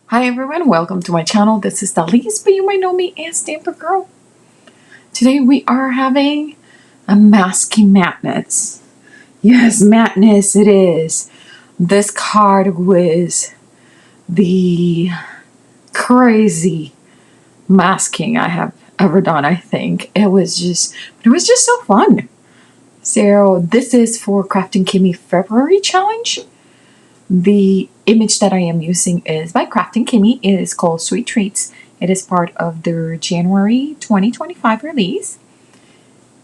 Hi everyone, welcome to my channel. This is Dalise, but you might know me as Stamprgrl. Today we are having a masking madness. Yes, madness it is. This card was the crazy masking I have ever done, I think. It was just so fun. So this is for Kraftin Kimmie February challenge. The image that I am using is by Kraftin Kimmie. It is called Sweet Treats. It is part of their January 2025 release.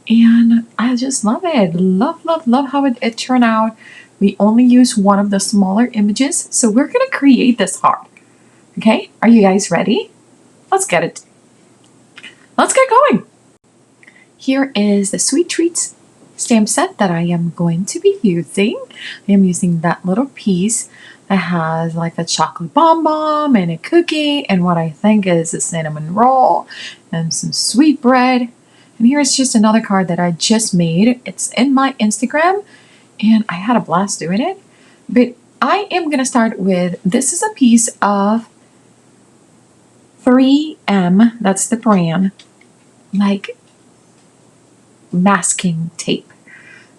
And I just love it. Love how it turned out. We only use one of the smaller images. So we're going to create this heart. Okay, are you guys ready? Let's get it. Let's get going. Here is the Sweet Treats stamp set that I am going to be using. I am using that little piece that has like a chocolate bonbon and a cookie and what I think is a cinnamon roll and some sweet bread. And here's just another card that I just made. It's in my Instagram and I had a blast doing it. But I am going to start with, this is a piece of 3M, that's the brand, like masking tape.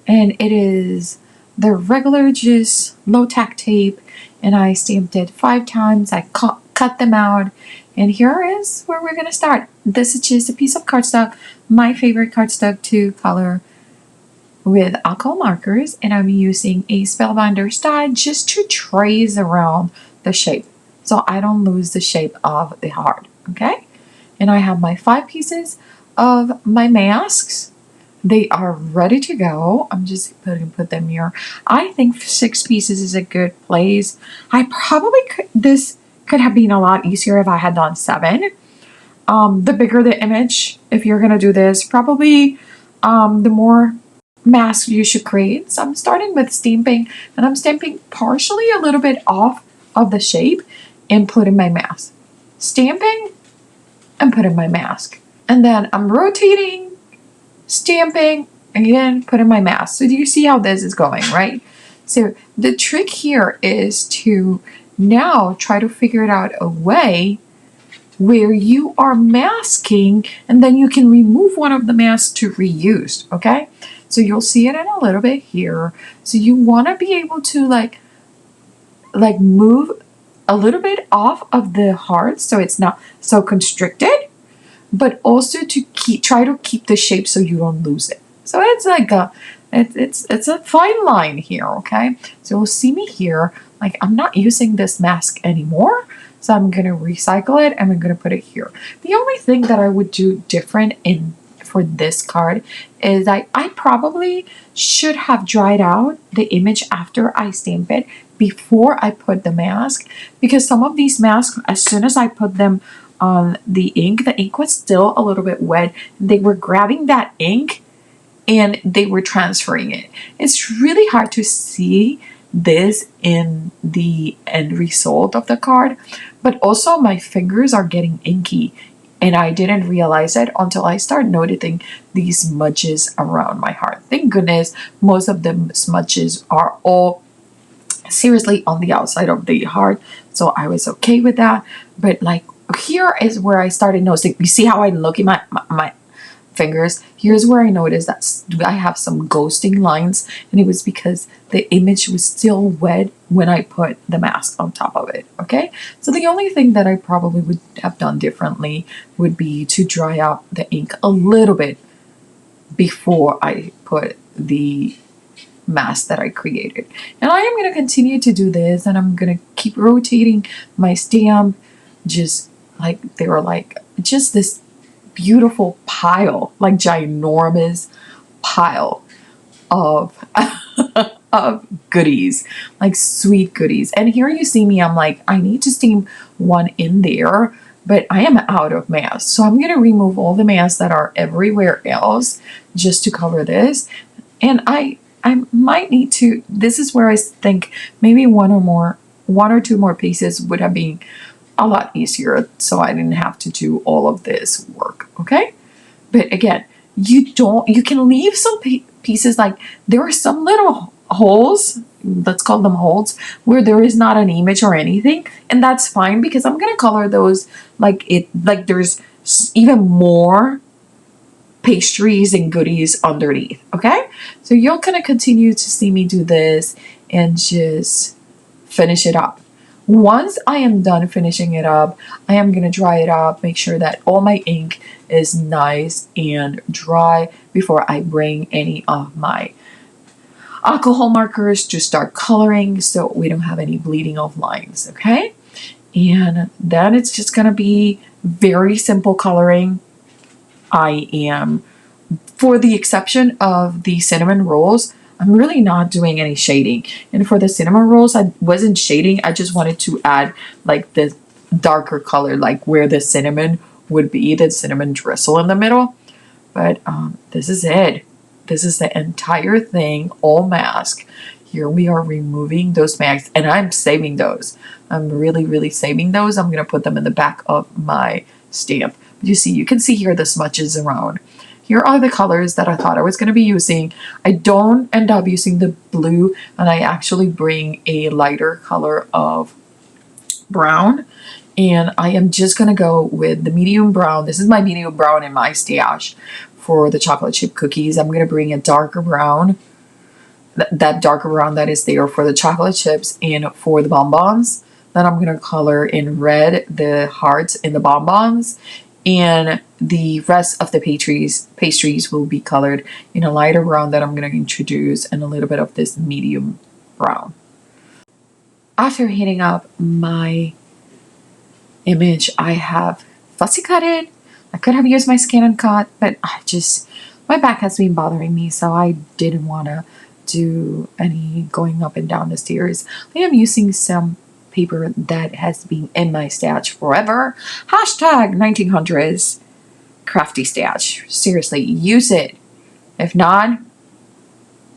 And it is the regular just low tack tape, and I stamped it 5 times. I cut them out, and here is where we're going to start. This is just a piece of cardstock, my favorite cardstock to color with alcohol markers, and I'm using a Spellbinder style just to trace around the shape so I don't lose the shape of the heart. Okay, and I have my 5 pieces of my masks. They are ready to go. I'm just going to put them here. I think 6 pieces is a good place. I probably could, this could have been a lot easier if I had done 7. The bigger the image, if you're going to do this, probably the more masks you should create. So I'm starting with stamping, and I'm stamping partially a little bit off of the shape and putting my mask. Stamping and putting my mask. And then I'm rotating, stamping, again, putting my mask. So do you see how this is going, right? So the trick here is to now try to figure it out a way where you are masking and then you can remove one of the masks to reuse, okay? So you'll see it in a little bit here. So you want to be able to like move a little bit off of the heart so it's not so constricted, but also to try to keep the shape so you don't lose it. So it's like it's a fine line here, okay? So you'll see me here, like I'm not using this mask anymore, so I'm gonna recycle it and I'm gonna put it here. The only thing that I would do different for this card is I probably should have dried out the image after I stamp it before I put the mask, because some of these masks, as soon as I put them on the ink was still a little bit wet. They were grabbing that ink and they were transferring it. It's really hard to see this in the end result of the card, but also my fingers are getting inky and I didn't realize it until I started noticing these smudges around my heart. Thank goodness most of the smudges are all seriously on the outside of the heart, so I was okay with that. But like here is where I started noticing. You see how I look at my fingers? Here's where I noticed that I have some ghosting lines, and it was because the image was still wet when I put the mask on top of it. Okay, so the only thing that I probably would have done differently would be to dry out the ink a little bit before I put the mask that I created. And I am going to continue to do this, and I'm going to keep rotating my stamp, just like they were like just this beautiful pile, like ginormous pile of of goodies, like sweet goodies. And here you see me, I'm like, I need to stamp one in there, but I am out of masks. So I'm going to remove all the masks that are everywhere else just to cover this. And I might need to, this is where I think maybe one or two more pieces would have been a lot easier, so I didn't have to do all of this work, okay? But again, you can leave some pieces, like there are some little holes let's call them holds, where there is not an image or anything, and that's fine because I'm gonna color those like there's even more pastries and goodies underneath. Okay, so you're gonna continue to see me do this and just finish it up. Once I am done finishing it up, I am going to dry it up, make sure that all my ink is nice and dry before I bring any of my alcohol markers to start coloring so we don't have any bleeding of lines, okay? And then it's just going to be very simple coloring. I am, for the exception of the cinnamon rolls, I'm really not doing any shading. And for the cinnamon rolls, I wasn't shading. I just wanted to add like the darker color, like where the cinnamon would be, the cinnamon drizzle in the middle. But this is it. This is the entire thing, all mask. Here we are removing those masks, and I'm saving those. I'm really, really saving those. I'm going to put them in the back of my stamp. You see, you can see here the smudges around. Here are the colors that I thought I was going to be using. I don't end up using the blue, and I actually bring a lighter color of brown. And I am just going to go with the medium brown. This is my medium brown in my stash for the chocolate chip cookies. I'm going to bring a darker brown, that darker brown that is there for the chocolate chips and for the bonbons. Then I'm going to color in red the hearts in the bonbons. And the rest of the pastries will be colored in a lighter brown that I'm going to introduce, and a little bit of this medium brown. After heating up my image, I have fussy cut it. I could have used my scan and cut, but my back has been bothering me, so I didn't want to do any going up and down the stairs. I am using some paper that has been in my stash forever. Hashtag 1900s crafty stash. Seriously, use it. If not,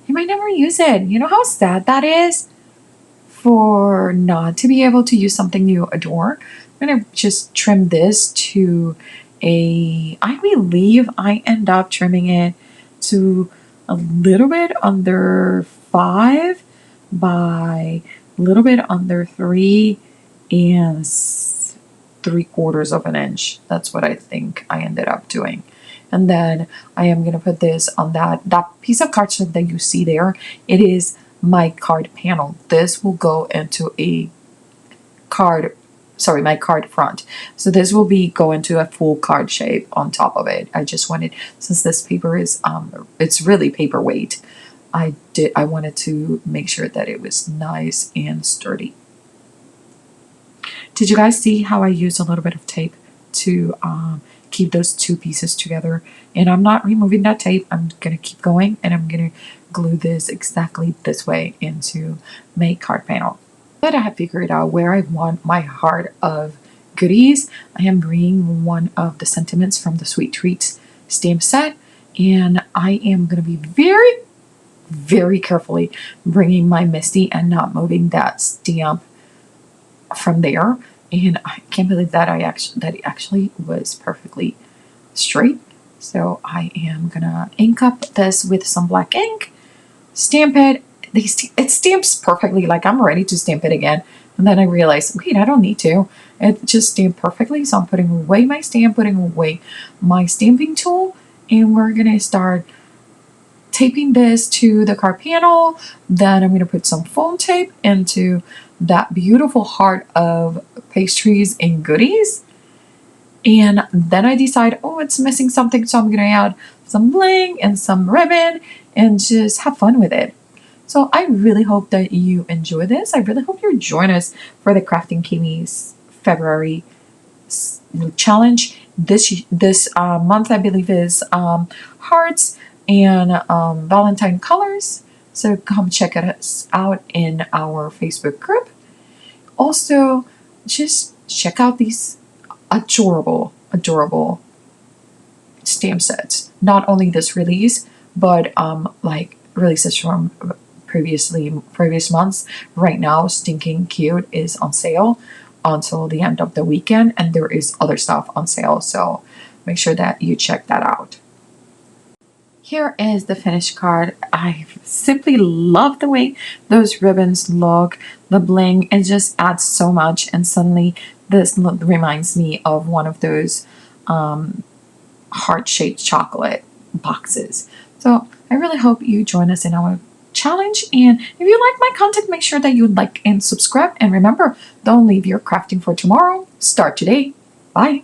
you might never use it. You know how sad that is? For not to be able to use something you adore. I'm going to just trim this to I believe I end up trimming it to a little bit under 5 by a little bit under 3 and 3/4 of an inch. That's what I think I ended up doing. And then I am going to put this on that piece of cardstock that you see there. It is my card panel. This will go into my card front. So this will go into a full card shape on top of it. I just wanted, since this paper is, it's really paperweight, I wanted to make sure that it was nice and sturdy. Did you guys see how I used a little bit of tape to keep those two pieces together? And I'm not removing that tape. I'm going to keep going, and I'm going to glue this exactly this way into my card panel. But I have figured out where I want my heart of goodies. I am bringing one of the sentiments from the Sweet Treats stamp set, and I am going to be very, very carefully bringing my Misty and not moving that stamp from there. And I can't believe that it actually was perfectly straight. So I am gonna ink up this with some black ink, stamp it. It stamps perfectly, like I'm ready to stamp it again. And then I realized, wait, I don't need to. It just stamped perfectly. So I'm putting away my stamp, putting away my stamping tool, and we're gonna start taping this to the card panel. Then I'm gonna put some foam tape into that beautiful heart of pastries and goodies. And then I decide, oh, it's missing something, so I'm gonna add some bling and some ribbon and just have fun with it. So I really hope that you enjoy this. I really hope you join us for the Kraftin Kimmie's February challenge. This month, I believe, is hearts and Valentine colors. So come check us out in our Facebook group. Also, just check out these adorable stamp sets. Not only this release, but like releases from previous months. Right now, Stinking Cute is on sale until the end of the weekend, and there is other stuff on sale. So make sure that you check that out. Here is the finished card. I simply love the way those ribbons look, the bling. It just adds so much. And suddenly this reminds me of one of those heart-shaped chocolate boxes. So I really hope you join us in our challenge. And if you like my content, make sure that you like and subscribe. And remember, don't leave your crafting for tomorrow. Start today. Bye.